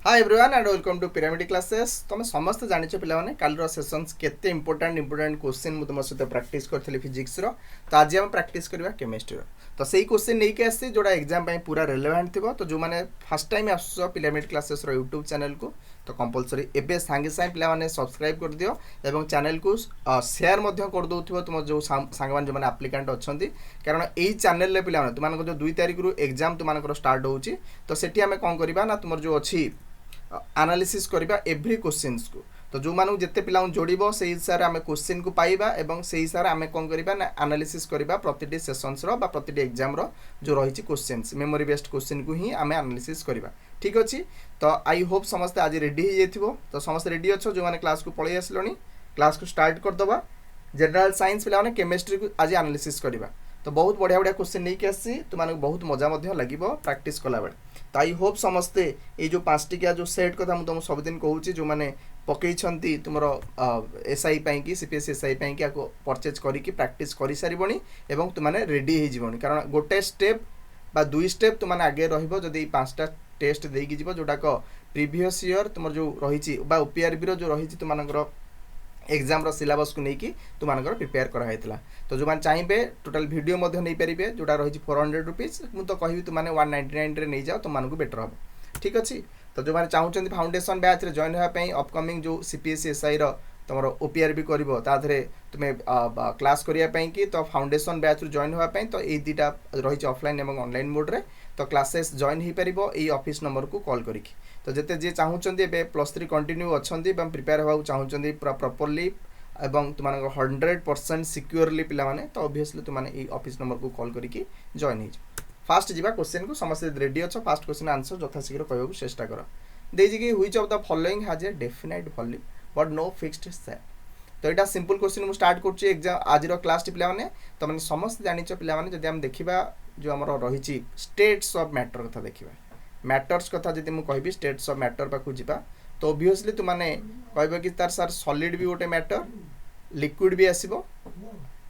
Hi everyone and welcome to pyramid classes. तुम समस्त जानिଛ पिलाने कालर सेशंस केते इंपोर्टेंट क्वेश्चन मु तुम सहित प्रैक्टिस करथले फिजिक्स रो। तो आज हम प्रैक्टिस करबा केमिस्ट्री रो। तो सेही क्वेश्चन नै के आसी जोडा एग्जाम पई पूरा रिलेवेंट थिबो। तो जो माने फर्स्ट टाइम आसो पिरामिड क्लासेस रो YouTube चैनल को तो कंपलसरी एबे सांगे सांगे पिला माने सब्सक्राइब कर दियो एवं चैनल को शेयर मध्य कर दउथिबो तुम जो सांग मान जो माने एप्लिकेंट अछंती। कारण एई चैनल ले पिला माने तुम मानको जो 2 तारिख रु एग्जाम तुम मानकर स्टार्ट होउची। तो सेठी हमें कोन करबा ना तुमर जो अछि एनालिसिस करबा एवरी क्वेश्चंस को। तो जो मानु जत्ते पिला जोड़िबो से हिसाब आमे क्वेश्चन को पाइबा एवं से हिसाब आमे कोन करबा ना एनालिसिस करबा प्रतिटी सेशंस रो बा प्रतिटी एग्जाम रो जो रहिछि क्वेश्चंस मेमोरी बेस्ड क्वेश्चन को ही आमे एनालिसिस करबा। ठीक अछि। तो आई होप समस्त आज रेडी हो जाइथिबो। तो समस्त रेडी अछो जो माने क्लास को पळै आसलोनी क्लास को स्टार्ट कर दबा। जनरल साइंस पिला माने केमिस्ट्री को आज एनालिसिस करबा। तो बहुत बढ़िया बढ़िया क्वेश्चन नहीं आसी तुम बहुत मजा लगे प्रैक्टिस कला बेले। तो आई होप समस्ते ये जो 5टिकिया जो सेट कथा मुझे सबुदिन कहूँ जो मैंने पकई तुम एसआई कि सीपीएस एसआई कि परचेज करके प्रैक्टिस कर सारी एवं तुमने रेडी हो कारण गोटे स्टेप बा 2 स्टेप तुमने आगे रही 5टा टेस्ट देकी जीव जोटाक प्रीवियस ईयर तुम जो रही ओपीआरबी जो रही तुम एग्जाम सिलेबस को लेकिन तुम प्रिपेयर कराइला। तो जो मैंने चाहिए टोटल वीडियो नहीं पारे जोटा रही 400 रुपीज मुझे कहि तुमने 199 रे नहीं जाओ तुमको बेटर हम। ठीक अच्छे। तो जो मैंने चाहते फाउंडेशन बैच जॉइन होगापी अपकमिंग जो सीपीएस एसआई तुम ओपीआरबी कर तुम्हें क्लास करने कि तो फाउंडेशन बैच जॉइन होगापी तो ये 2टा रही ऑफलाइन और ऑनलाइन मोड्रे तो क्लासेस जॉइन हो पार ये ऑफिस नंबर को कॉल करी। तो जिते जी चाहते +3 कंटिन्यू अच्छा प्रिपेयर होगा चाहते पूरा प्रॉपर्ली एवं तुम 100% सिक्योरली पिला माने तो ऑब्वियसली तुमने ऑफिस नंबर को कॉल करके जॉइन हो। फास्ट जीवा क्वेश्चन को समस्त रेडी अच्छो फास्ट क्वेश्चन आंसर यथाशीघ्र कहूँ चेष्टा कर देजी कि which of the following has a definite volume but no fixed set. तो यहाँ सिंपल क्वेश्चन मुझे स्टार्ट कर एग्जाम आज क्लास पिलाने तो मैंने समस्त जानिछ पिलाने जदि हम देखा जो आम रही स्टेट्स ऑफ मैटर कथा देखा मैटर्स कथा जब मुझे कहि स्टेट्स ऑफ मैटर पाक जा तो ऑब्वियसली तुमने कह कि तार सार सॉलिड भी गोटे मैटर लिक्विड भी आसो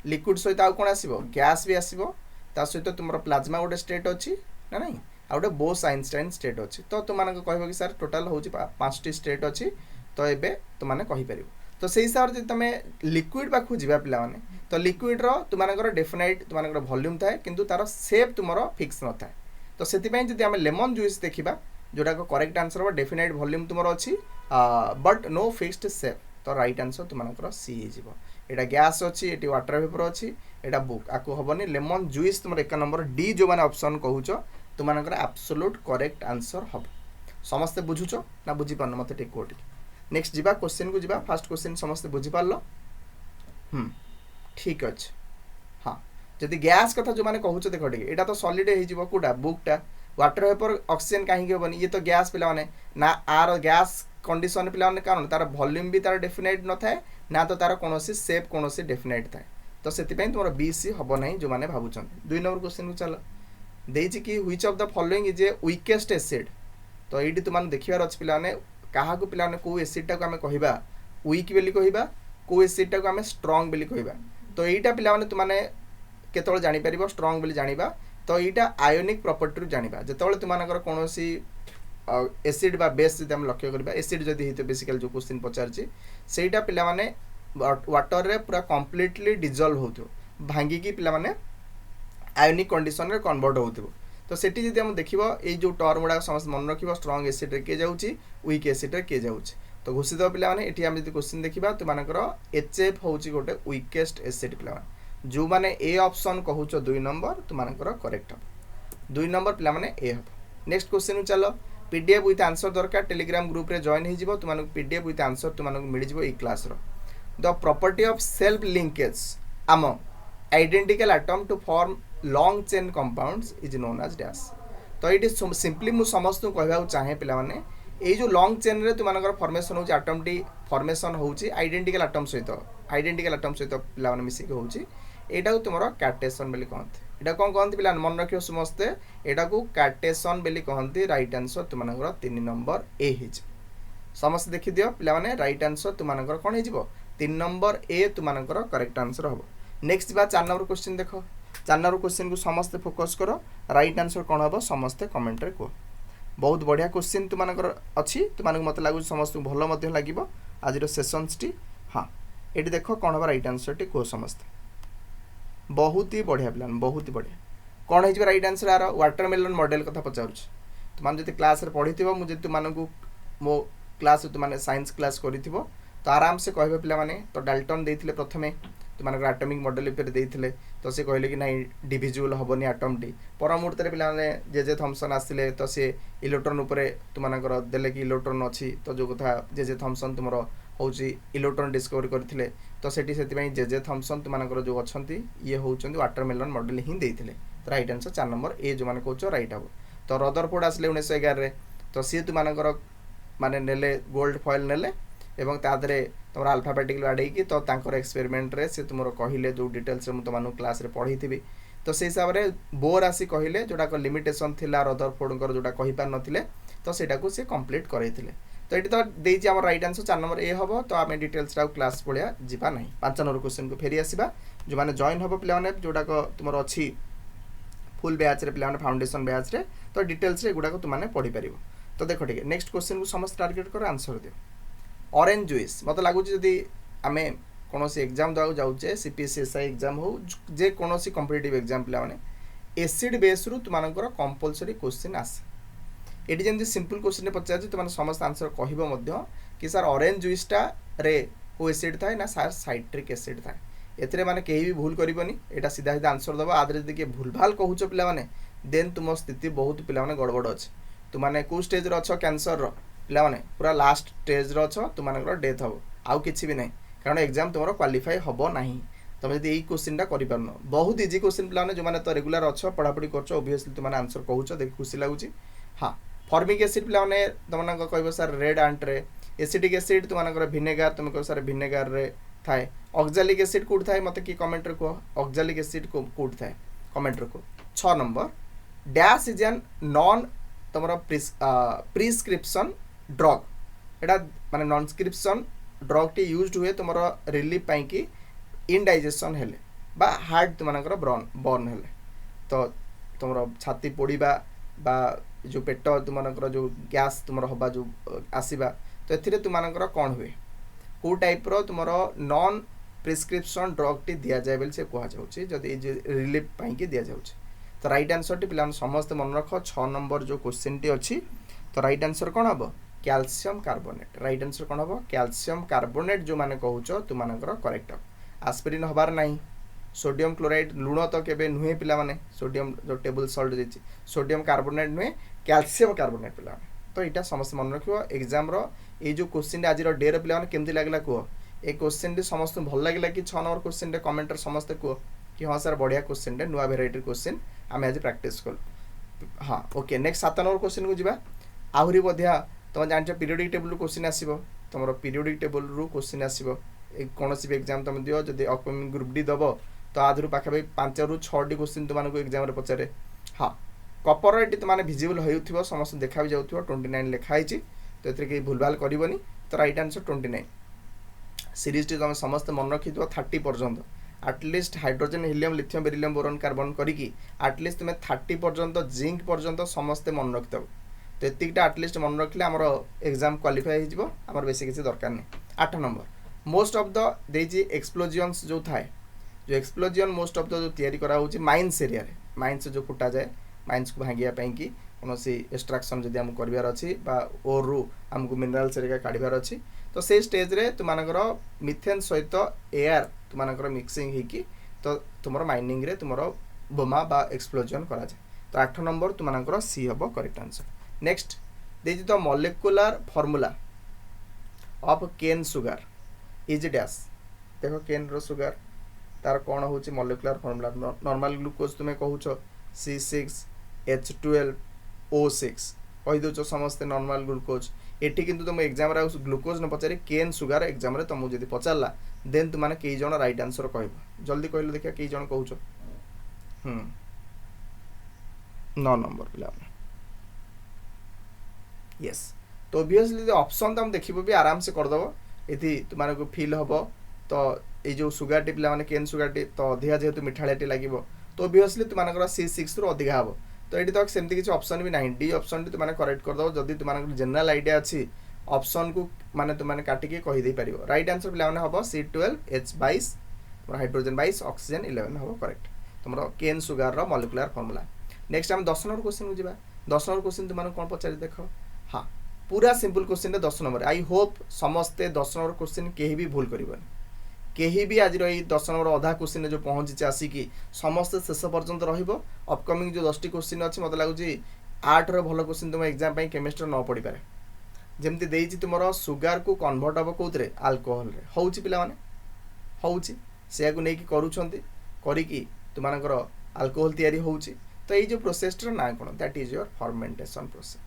लिक्विड सहित आउ कौन आसो गैस भी आसो ता सहित तुम प्लाज्मा गोटे स्टेट अच्छी ना नहीं आ गए बोस आइंस्टाइन स्टेट अच्छी। तो तुमने कह कि सार टोटाल हूँ 5टी स्टेट अच्छी तो ये तुमने कहीपर। तो से हिसाब से तुम लिक्विड पाक जा पाने तो लिक्विड तुम डेफिनाइट तुम वॉल्यूम थाए किंतु तार शेप तुम फिक्स न थाए। तो से जब आम लेमन जूस देखा जोटा करेक्ट आंसर हम डेफिनाइट वॉल्यूम तुम अच्छी बट नो फिक्स्ड शेप तो राइट आंसर तुम सी हो। यहाँ गैस अच्छी ये वाटर वेपर अच्छी यहाँ बुक आपको हेनी लेमन जूस तुम 1 नंबर डी जो मैंने ऑप्शन कहूच तुम एब्सोल्यूट करेक्ट आंसर हम। समस्ते बुझुच ना बुझीपार मत ठीक कौटी नेक्स्ट जा क्वेश्चन को जा फास्ट क्वेश्चन समस्ते बुझीपार ठीक अच्छे। हाँ जदि गैस कथा जो मैंने कहूच देख यहाँ तो सॉलिड होटा बुकटा वाटर वेपर ऑक्सीजन कहीं हेनी ये तो गैस पिलाने ना आर गैस कंडीशन पिलाने कारण तार वॉल्यूम भी तार डेफिनाइट न थाए ना तो तार कौन शेप कौन डेफिनाइट थाए। तो से तुम बीसी हम ना जो मैंने भावुं 2 नंबर क्वेश्चन को चल देछि कि which of the following is a weakest acid. तो ये तुम देखार अच्छे पिलाने क्या पिलाने कौ एसिडटा को आम कह वीक बोली कह कौ एसिडटा को आम स्ट्रंग बोली कह। तो यहाँ पिलाने तुमने केतल जापर स्ट्रंग बोली जाना तो यहाँ आयोनिक प्रॉपर्टी जाना जो तुम कौन एसिड बा बेस जब हम लक्ष्य करवा एसिड जदि होते बेसिकल जो क्वेश्चन पचारची सेटा पिला माने वाटर रे पूरा कंप्लीटली डिजल्व होतो भांगिकी पिला माने आयोनिक कंडीशन रे कन्वर्ट होतो। तो सेठी जदि हम देखिबो ए जो टर्म गुडा समस्त मन रखिबो स्ट्रॉन्ग एसिड रे के जाउची वीक एसिड रे के जाउची। तो घोषित पिला माने एठी हम जदि क्वेश्चन देखिबा तुमानकर एचएफ होउची गोटे वीकेस्ट एसिड पिला माने जो माने ए ऑप्शन कहूचो 2 नंबर तुमानकर करेक्ट हम 2 नंबर पिला माने ए हम। नेक्स्ट क्वेश्चन चलो पीडीएफ विथ आंसर दरकार टेलीग्राम ग्रुप रे जॉइन हो तुम पीडीएफ विथ आंसर तुमको मिल जाए ये class the property of self linkage among identical atom to form long chain compounds is known as dash. तो ये सिंपली मुझे समस्त कहूँ चाहे पे ये जो लॉन्ग चेन रे तुम फॉर्मेशन हो एटम टी फॉर्मेशन हो आइडेंटिकल एटम सहित पे मिसिक हो यहाँ तुम कैटेसन बोली कहते यहाँ कौन कहते पिला मन रख समस्ते यहाँ को कैटेसन बोली कहते। राइट आंसर तुम 3 नंबर ए हो समस्त देखी दियो पिला राइट आंसर तुम कौन हो 3 नंबर ए तुम करेक्ट आंसर हम। नेक्स्ट बा 4 नंबर क्वेश्चन देख 4 नंबर क्वेश्चन को समस्ते फोकस कर राइट आंसर कौन हम समस्ते कमेंट रे कह। बहुत बढ़िया क्वेश्चन तुमको अच्छी तुमको मत लगुच समस्त भल लगे आज सेसन्स टी। हाँ ये देख कौन हम रईट आंसर टी कह समस्त बहुत ही बढ़िया प्लान बहुत ही बढ़िया कौन हो रईट आंसर यार वाटरमेलन मॉडल कथा पचार तुम जो क्लास पढ़ी मुझे तुमको मो क्लास तुमने साइंस क्लास कर तो आराम से कहे पे तो डाल्टन देते प्रथमे तुमको आटमिक मॉडल देते तो सी कहले कि नहीं डिविजुअल हेनी आटम टी पर मुहूर्त पे जे थॉमसन आसते तो सी इलेक्ट्रॉन उपरे तुमको देले कि इलेक्ट्रॉन अच्छी तो जो कथा जे थॉमसन तुम हूँ इलेक्ट्रॉन डिस्कवर करते तो सेठी जे थॉमसन तुमको जो अच्छा ये हूँ वाटरमेलन मॉडल ही देते तो राइट आंसर 4 नंबर ए जो मैंने कौच राइट हम। तो रदरफोर्ड आसले 1911 तो सी तुमको माने नेले गोल्ड फॉइल नेले एवं तादरे तुम अल्फाबेटिकल आड़े तो तांकर एक्सपेरिमेंट रे से तुम कहले जो डिटेल्स मुझे तुम क्लास पढ़ी थी तो से हिसाब से बोर आसी कहले जोटा लिमिटेशन थिला रदरफोर्ड जोटा कहि पार नथिले तो सेटा को से कंप्लीट करैथिले तो ये तो देछि हमर राइट आंसर 4 नंबर ए हम। तो आम डिटेल्स क्लास पढ़िया जीवा नहीं 5 नंबर क्वेश्चन को फेरी आसवा जो मैंने जॉइन हम पे जोटा तुम अच्छी फुल बैच रे पे फाउंडेशन बैच रे तो डिटेल्स रे गुडा तुमने पढ़ी पार। तो देख ठीक है नेक्स्ट क्वेश्चन को समस्त टार्गेट कर आंसर दियो ऑरेंज जुइस मत लगुच जदि आम कौन एग्जाम देवा जाऊे सीपीएससीएसआई एग्जाम हो जे कौन कॉम्पिटिटिव एग्जाम पे एसिड बेस रु तुमको कंपलसरी क्वेश्चन आसे ये जमी सिंपल क्वेश्चन पचार तुम समस्त आंसर कह कि सर ऑरेंज जुइसटा रे को एसिड थाए ना सर साइट्रिक एसिड थाए एथिरे माने कहीं भी भूल करबनी एटा सीधा सीधा आंसर दबा आदरे यदि किए भूल भाल कहूच पिला माने देन तुम स्थिति बहुत पिला माने गड़बड़ अच्छे तुमने कौ स्टेज रे अच्छ कैंसर रो पिला माने पूरा लास्ट स्टेज रे अच्छ तुमको डेथ हम आउ किछि भी नहीं कारण एग्जाम तुम क्वालिफाई हम नहीं तुम यदि यही क्वेश्चनटा कर बहुत इजी क्वेश्चन पे जो मैंने तो रेगुलर अच्छ पढ़ापढ़ी कर ओबियसली तुमने आंसर कहूच देख खुशी लगुच। हाँ फॉर्मिक एसिड पे तुमको कह सर रेड आंट्रे एसिडिक एसिड तुमको भिनेगार तुम कह सर भिनेगार रे थाए ऑक्जालिक एसिड कौट थाए मत कि कमेंट रे कह ऑक्जालिक एसिड कौट थाए कमेंट रे कह। 6 number dash is an non तुम प्रिस्क्रिप्शन ड्रग एटा माने नॉनस्क्रिप्शन ड्रग टी यूज हुए तुम रिलीफ पाई कि इनडाइजेशन हेले बा हार्ट तुमको बर्न हेले तो तुम छाती पोड़ा बा जो पेट तुमको जो गैस तुम हवा जो आसवा तो ये तुमको कौन हुए कौ टाइप तुम नॉन प्रिस्क्रिप्शन ड्रग टी दि जाए से कहुच्छे जदि रिलीफ पाई दि जाऊँगी। तो राइट आंसर टी पे समस्त मन रख 6 नंबर जो क्वेश्चन टी अच्छी तो राइट आंसर कौन हम कैल्शियम कार्बोनेट राइट आंसर कौन हम कैल्शियम कार्बोनेट जो मैंने कहूच तुमको करेक्ट हम आस्पिरिन हबार नहीं सोडियम क्लोराइड लुण तो केबे नुहे पिला माने सोडियम जो टेबल सल्ट देछि सोडियम कार्बोनेट नुहे कैल्शियम कार्बोनेट पिला तो यहाँ समस्त मन रख एग्जाम ये जो क्वेश्चन आज डे पे केमती लगला कह ये क्वेश्चन टी समस्त भल लगे कि 6 नंबर क्वेश्चन कमेंटर समस्त कह कि हाँ सर बढ़िया क्वेश्चन नुआ भेराइटी क्वेश्चन आम आज प्रैक्टिस कल। हाँ ओके नेक्स्ट 7 नंबर क्वेश्चन को जावा आहरी बढ़िया तुम जान पीरियोडिक टेबल क्वेश्चन आसो तुम पीरियोडिक टेबल रू क्वेश्चन आसो कौन भी एग्जाम तुम दियो जब अपकमिंग ग्रुप डी दब तो आधु पाखापाखि 5 ରୁ 6 क्वेश्चन तुमको एग्जाम पचारे। हाँ कपर ये तुमने भिजिबल हो समस्त देखा भी जाऊँ 29 लिखाई तो ये कहीं भूलभाल करनी तो राइट आंसर 29 सीरीज टी तुम समस्त मन रखी 30 पर्यंत at least hydrogen helium lithium beryllium boron carbon करी आटलिस्ट तुम 30 पर्यंत जिंक पर्यंत समस्ते मन रखिदेव तो एतिकटा आटलिस्ट मन रखिले आमर एग्जाम क्वालिफाई होमर बेसी किसी दरकार नहीं। 8 नंबर मोस्ट ऑफ द देजी एक्सप्लोजन्स जो थाए जो एक्सप्लोजन मोस्ट ऑफ द जो तैयारी करा होची माइंस एरिया रे माइंस जो फुटा जाए माइंस को भांगिया पई कि कोनोसी एक्सट्रैक्शन जदि हम करबार अछि बा ओर रु हमको मिनरल्स एरिया काढबार अछि तो से स्टेज रे तुमनकर मिथेन सहित एयर तुमनकर मिक्सिंग ही कि तो तुमरो माइनिंग रे तुमरो बोमा बा एक्सप्लोजन करा जाए तो 8 नंबर तुमनकर सी हबो करेक्ट आंसर। नेक्स्ट देजी तो molecular formula of cane sugar is dash देखो केन रो सुगर तार कौन हूँ मॉलिक्यूलर फार्मूला नॉर्मल ग्लूकोज तुम्हें कहूच C6H12O6 कहीदे समस्ते नॉर्मल ग्लूकोज एटी किंतु तुम एग्जाम ग्लूकोज न पचारि केन सुगर एग्जाम रे तुमको जब पचारा देन तुमने कई जन राइट आंसर कह जल्दी कहल देखिए कई जन कहूच 9 नंबर पिला यस तो ओबियसली ऑप्शन तो हम देखिबो भी आराम से करदेव ये तुमको फील हम तो ये जो सुगर टी पे केन सुगर टी तो अधिका जेहेतु मिठाड़िया लगे तो ओबियसली तुमको C6 रु अधिका हम तो ये तो सेमती किसी ऑप्शन भी ना डी ऑप्शन तुम करेक्ट करदे जदि तुम जनरल आइडिया अच्छी ऑप्शन को माने तुमने काटिके कहीदे पार राइट आंसर पे हम C12H22 हाइड्रोजन 22 ऑक्सीजन 11 हम करेक्ट तुम केन सुगार मॉलिक्यूलर फॉर्मूला नेक्स्ट हम 10 नंबर क्वेश्चन को जी 10 नंबर क्वेश्चन तुम कौन पचार देख हाँ पूरा simple question 10 number I hope समस्ते 10 नंबर क्वेश्चन कहीं भी भूल करबन कहीं भी आज रही 10 नंबर अधा क्वेश्चन जो पहुँची आसिकी समस्ते शेष पर्यंत अपकमिंग जो 10टी क्वेश्चन अच्छी मत लगुच 8 भल क्वेश्चन तुम एग्जाम केमिस्ट्री न पढ़ी पारे जमती देती तुम सुगार को कन्वर्ट हम कौन आल्कोहल हूँ पाने हूँ से नहीं करी तुम आल्कोहल तैयारी होउची तो ये जो प्रोसेस ना कौन that is your fermentation process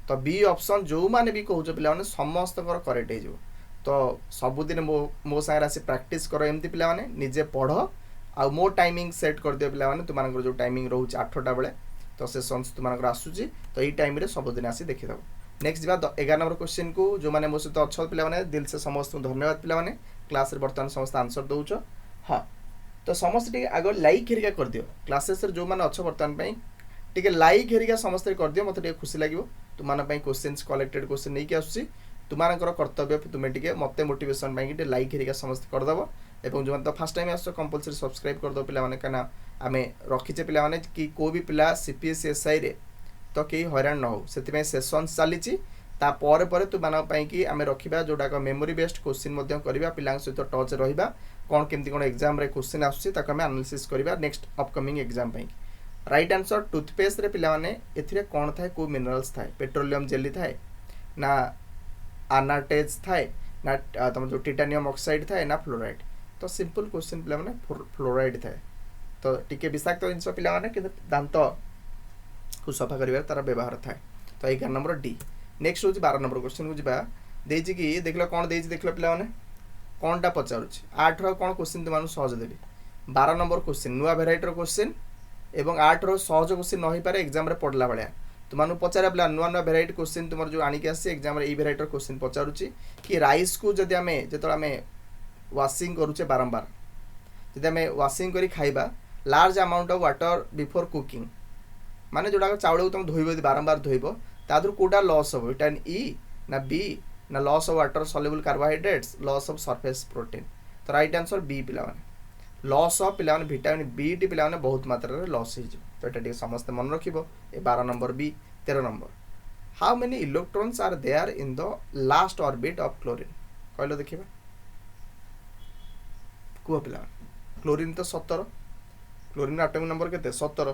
तो बी ऑप्शन जो मैंने भी कहूँ पे समस्त करेक्ट हो तो सबुदिन मो सागर आसी प्रैक्टिस कर एमती पे निजे पढ़ आ मो टाइमिंग सेट कर दियो पे तुम जो टाइमिंग रोचे 8टा बेले तो सेसन्स तुम आसूची तो ये टाइम सबुदिन आसी देखीद नेक्स्ट जा 11 नंबर क्वेश्चन को जो मैंने मो सहित अच्छा पे दिल से समस्त धन्यवाद पे क्लास बर्तमान समस्त आंसर दौच हाँ तो समस्त आग लाइक हेरिका कर दियो क्लासेस जो मैंने अच्छे बर्तमान टे लाइक हेरिका समस्त कर दियो मत खुशी लगे तुम क्वेश्चन कलेक्टेड क्वेश्चन नहीं आसूँ तुमर कर्तव्य तुम्हें टे मत मोटिवेशन लाइक हेरिका समस्त करदेव और जो तो फर्स्ट टाइम आस कंपलसरी सब्सक्राइब करदे पे कहीं आम रखीचे पे कि को भी पिला CPSC SI रे तो कई हैरान न हो से सेसन्स चली तुम आम रखा जोटा मेमोरी बेस्ड क्वेश्चन करवा पिला सहित टच रहा कौन केमती कौन एग्जाम रे क्वेश्चन आम एनालिसिस करवा next upcoming exam right answer toothpaste रे पिला माने एथिरे कौन थाए को मिनरल्स थाए पेट्रोलियम जेली थाए ना आनाटेज थाए ना तुम जो टाइटानियम ऑक्साइड थाए ना फ्लोराइड तो सिंपल क्वेश्चन पिला माने फ्लोराइड थाए तो टिके विषाक्त जिन पिला माने कि दांत को सफा कर तार व्यवहार थाए तो 11 नंबर डी नेक्स्ट हूँ 12 नंबर क्वेश्चन को जा देख कि देख कौन देख पे कौनटा पचारूँ 8 कौन क्वेश्चन तुम सहज देवी 12 नंबर क्वेश्चन नुआ भेराइटर क्वेश्चन एवं 8 सहज क्वेश्चन न हो पारे एग्जाम पढ़ला भाया तुम पचारा पे नुआ नुआ भेराइटी क्वेश्चन तुम जो आणिक आसी एग्जाम ये भेराइटर क्वेश्चन पचारूँ कि राइस को जब आम जो आम वाशिंग करुचे बारंबार जब आम वाशिंग कर खाइबा large amount of water before cooking माने जोड़ा चाउल को तुम धोब बारंबार धोब तादर कौटा लॉस हम विटामिन E ना B ना loss of water soluble carbohydrates loss of surface protein तो राइट आंसर बी पिला लॉस ऑफ पिला विटामिन B टी पिला बहुत मात्रा रे लॉस हो तो ये समस्त मन रख 12 नंबर बी 13 नंबर how many electrons are there in the last orbit of chlorine कहलो देखिबा कह पिला क्लोरीन तो 17 क्लोरीन एटॉमिक नंबर केते 17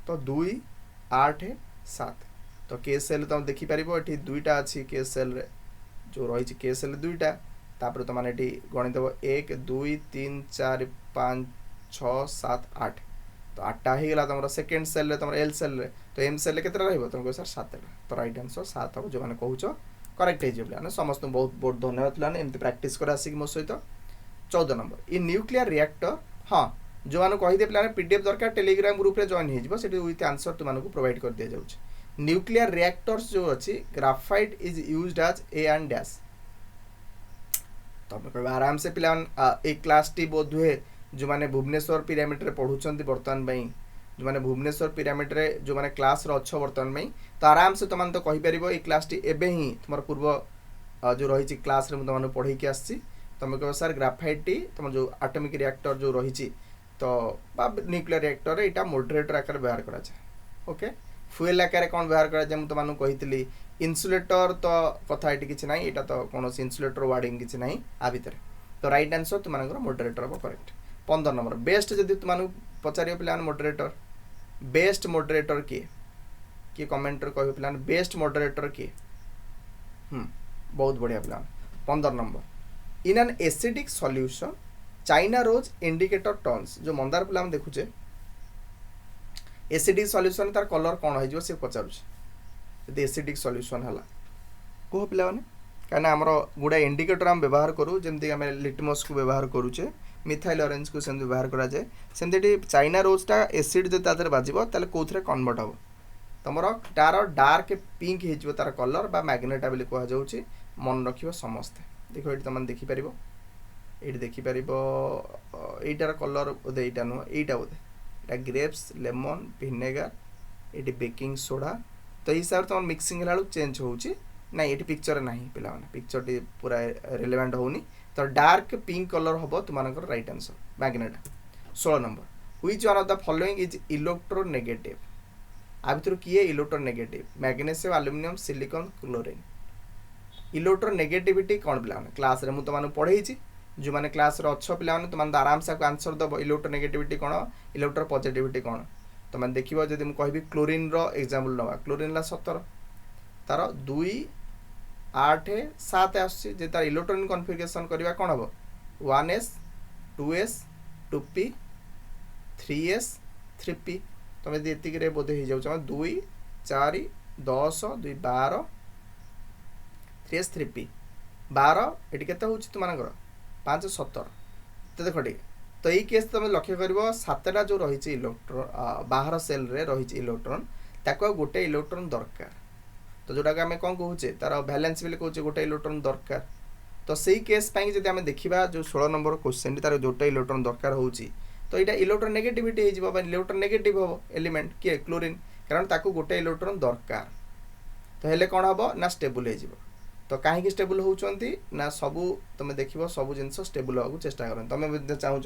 तो 2 8 7 तो के सेल तुम देखिपार ये दुईटा अच्छी के सेल रे जो रही के सेल दुईटा तापर तुम ये गणिदेव 1 2 3 4 5 6 7 8 तो 8टा हो गला तुम सेकेंड सेल तुम एल सेल रे तो एम सेल के तुम कह सर 7टा तो राइट आंसर 7 हम जो मैंने कहूँ करेक्ट हो समस्त बहुत बहुत धन्यवाद पे एमती प्रैक्टिस कर आसिक मो सहित 14 नंबर इन न्यूक्लियर रिएक्टर हाँ जो मैंने कहीदे पे PDF दरकार टेलीग्राम ग्रुप रे जॉइन हो विथ आंसर तुमको प्रोवाइड कर दिया जाउछ न्यूक्लियर रिएक्टर्स जो अच्छी graphite is used as a and dash तुम कह आराम से पिला एक क्लास टी बोध हुए जो मैंने भुवनेश्वर पिरामिड रे पढ़ुचंती बर्तमान जो मैंने भुवनेश्वर पिरामिड रे जो मैंने क्लास रो अच्छो बर्तमान तो आराम से तुम तो कहि परिबो ए क्लास टी एबे ही तुम पूर्व जो रही क्लास रे तुम पढ़े के आसी तुम कह सर ग्राफाइट टी तुम जो एटॉमिक रिएक्टर जो रही तो न्यूक्लियर रिएक्टर यहाँ मॉडरेटर आकार व्यवहार करा जाए ओके फ्यूएल आकार कौन व्यवहार करा जाए तुमको कही इन्सुलेटर तो कथा ये किसी ना यहाँ तो कौन इन्सुलेटर वार्डिंग किसी ना आ भितर तो राइट आंसर तुम मॉडरेटर हम करेक्ट 15 नंबर बेस्ट जब तुम पचार पे मॉडरेटर बेस्ट मॉडरेटर किए कमेंटर कह पे बेस्ट मॉडरेटर किए बहुत बढ़िया पे 15 नंबर in an acidic solution china rose indicator turns जो मंदार फुल हम देखुचे एसिडिक सॉल्यूशन तार कलर कौन हो सी पचारूँ एसिडिक सॉल्यूशन है कह पे कहीं आमर गुड़ा इंडिकेटर आम व्यवहार करूँ जमती आम लिटमस को व्यवहार करुचे मिथाइल ऑरेंज को सेम व्यवहार कराए सेमती चाइना रोजटा एसिड जो तादेह बाजो ताले कौन कन्वर्ट हम तुम तार डार्क पिंक हो तार कलर बा मैग्नेटा बोली कहुच्छी मन रख समस्ते देख ये तुम देखिपर ये देखिपर यहीटार कलर बोधे यहाँ नुह यहाँ बोधे यहाँ ग्रेप्स लेमन भिनेगार ये बेकिंग सोडा तो हिसाब से तुम मिक्सिंग बेलू चेंज होची ना ये पिक्चर ना पिला पिक्चर टी पूरा रिलेवेंट होनी तो डार्क पिंक कलर हम तुम right answer magnet 16 number which one of the following is electronegative आ भर किए electronegative magnesium aluminium silicon chlorine electronegativity कौन पिला क्लास रे मुझे पढ़े जो मैंने क्लास रे अच्छ पिला तुम आराम से आंसर दब इलेक्ट्रोनेगेटिविटी कौन इलेक्ट्रो पॉजिटिविटी कौन तुम देखो जब मुझे कहबी क्लोरीन रो एग्जांपल नवा क्लोरीन ला 17 तार 2 8 7 आसुची जे तार इलेक्ट्रॉन कॉन्फ़िगरेशन करबा कोन हबो 1s 2s 2p 3s 3p तमे एतिक रे बोधे हो जाउ 2 4 10 2 12 3s 3p 12 एटी केते होची तुमानकर 5 17 तो देखो ठीक तो ये केस तुम लक्ष्य कर 7टा जो रही इलेक्ट्रॉन बाहर सेल रे रही इलेक्ट्रॉन ताको गोटे इलेक्ट्रॉन दरकार तो जोटा आम कौन कहे तार भैलेंस भी कहे गोटे इलेक्ट्रॉन दरकार तो सही केस जब आम देखा जो 16 नंबर क्वेश्चन तार जोटे इलेक्ट्रॉन दरकार हो तो यहाँ इलेक्ट्रोनेगेटिविटी हो इलेक्ट्रोनेगेटिव हम एलिमेंट किए क्लोरीन कारण ताको गोटे इलेक्ट्रॉन दरकार तो हेले कौन हम ना स्टेबल हो तो कहीं स्टेबल होती ना सबू तुम देख सब जिन स्टेबल हाँ चेष्टा कर तुम चाहो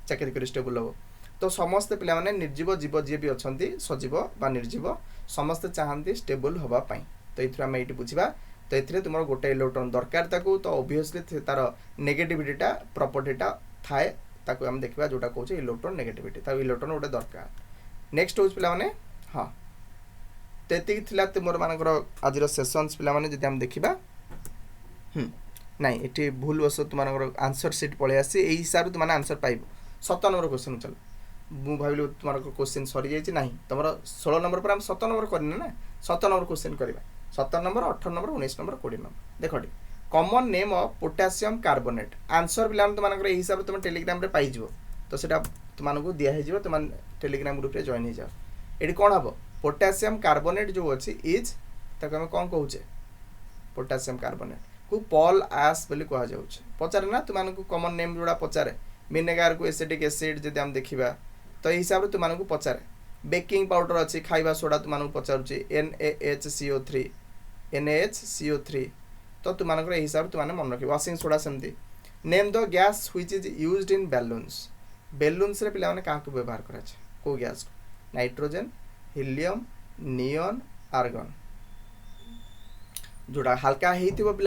चाकरी कर स्टेबल हो तो समस्ते पे निर्जीव जीव जी भी अच्छा सजीव बा निर्जीव समस्ते चाहती स्टेबल हाँपाई तो ये आम ये बुझा तो ये तुम गोटे इलेक्ट्रॉन दरकार ताकू तो ओबियसली तार नेगेटिविटीटा प्रॉपर्टीटा थाए ताकू आम देखा जोटा कहे इलेक्ट्रोनेगेटिविटी ताकू इलेक्ट्रॉन गोटे दरकार नेक्स्ट हूँ पे हाँ तो ये तुम मानकर आज सेसन्स पे जब आम देखा नाई ये भूल बस तुम आंसर सीट पलि आसी यही हिसाब से तुमने आंसर पाइब 7 नंबर क्वेश्चन चल मुझे भाविली तुम क्वेश्चन सरी जाइए ना तुम 16 नंबर पर आम 7 नंबर करने ना 7 नंबर क्वेश्चन करवा 17 नंबर 18 नंबर 19 नंबर 20 नंबर देख common name of potassium carbonate answer भी तुम हिसाब से तुम टेलीग्राम रे पाइज तो सेटा तुमको दिखाई तुम टेलीग्राम ग्रुप रे जॉइन हो जाओ ये कौन हम पोटासियम कार्बोनेट जो अच्छी इज ताको आम कौन कहूचे पोटासियम कार्बोनेट को पॉल आस बोली कह जाउछ पचारे ना तुमको कॉमन नेम जोड़ा पचारे विनेगार को एसिटिक एसिड जब आम देखा तो यही हिसाब से तुमको पचारे बेकिंग पाउडर अच्छी खाइबा सोडा तुमको पचारुची NaHCO3 NaHCO3 तो तुमको यही हिसाब से तुमने मन रख वाशिंग सोडा सेमती name the gas which is used in balloons balloons रे पिला माने का व्यवहार करा को gas nitrogen helium neon argon जोड़ा हल्का हो पे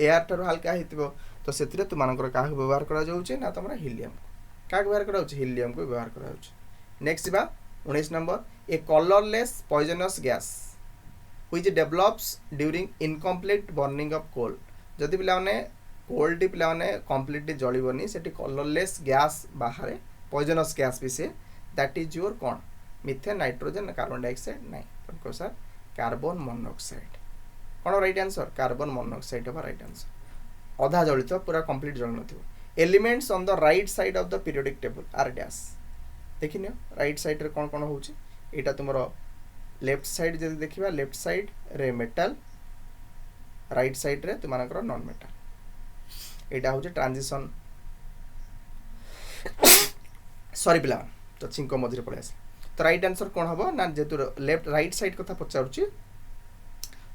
एयर ठार हल्का हो तो से तुमको क्या व्यवहार करा तुम हीलियम क्या व्यवहार करा हीलियम को व्यवहार करा नेक्स्ट जा 19 नंबर a colourless poisonous gas which develops during incomplete burning of coal जदि पे कोल टी पे कम्प्लीटली जलनी से कलरलेस गैस बाहर पॉइजनस गैस भी से दैट इज योर कौन मिथेन नाइट्रोजन कार्बन डाइऑक्साइड नहीं सर कार्बन मोनोक्साइड कौन राइट आंसर कार्बन मोनोक्साइड हम राइट आंसर अधा जलित पूरा कंप्लीट जल न elements on the right side of the periodic table are dash देखिन राइट साइड रे कौन कौन होची एटा तुमर लेफ्ट साइड जदि देखिबा लेफ्ट साइड रे मेटल राइट साइड रे तुमनकर नॉन मेटल एटा होची ट्रांजिशन सॉरी पिला तो छिंको मझे पड़े आस तो राइट आंसर कौन हम ना जेतु लेफ्ट राइट साइड कथा पचारुची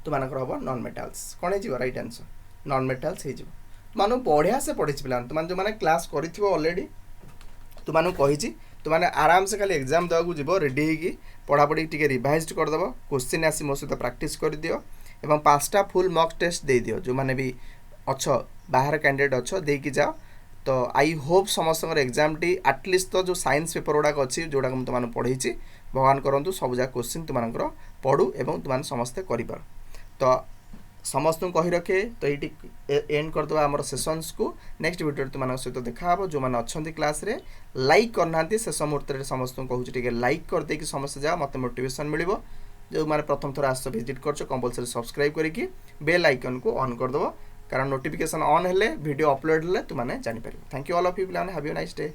तुमको हम नॉन मेटाल्स कौन हो राइट आंसर नॉन मेटाल्स हो बढ़िया से पढ़ी पे तुम जो मैंने क्लास कररेडी तुमको कही तुमने आराम से खाली एग्जाम देवाक जीव रेडी होगी पढ़ापढ़ी टी रिवाइज करदेव क्वेश्चन आसी मो सहित प्राक्ट कर दियो एवं 5टा फुल मॉक टेस्ट दे दियो जो मैंने भी अच्छ बाहर कैंडिडेट अच्छ देकी जाओ तो आई होप समस्त एग्जाम टी आटलिस्ट तो जो साइंस पेपर गुड़ाक अच्छी जोड़ा मुझे तुमने पढ़ी भगवान करूँ सब जगह क्वेश्चन तुम पढ़ू एवं तुमने समस्ते कर तो समस्त कही रखे तो ये एंड करदे आम सेसन्स को नेक्स्ट वीडियो तुम सहित देखा जो मैंने अच्छा क्लास रे लाइक करना शेष मुहूर्त समस्त कहूँ लाइक करदे कि समस्त जाओ मत मोटिवेशन मिल जो मैंने प्रथम थर आस विजिट कर कंपलसरी सब्सक्राइब करके बेल आइकन को ऑन करदेव कारण नोटिफिकेशन ऑन हेले वीडियो अपलोड हेले तुमने जानी पार। Thank you all of you, have a nice day.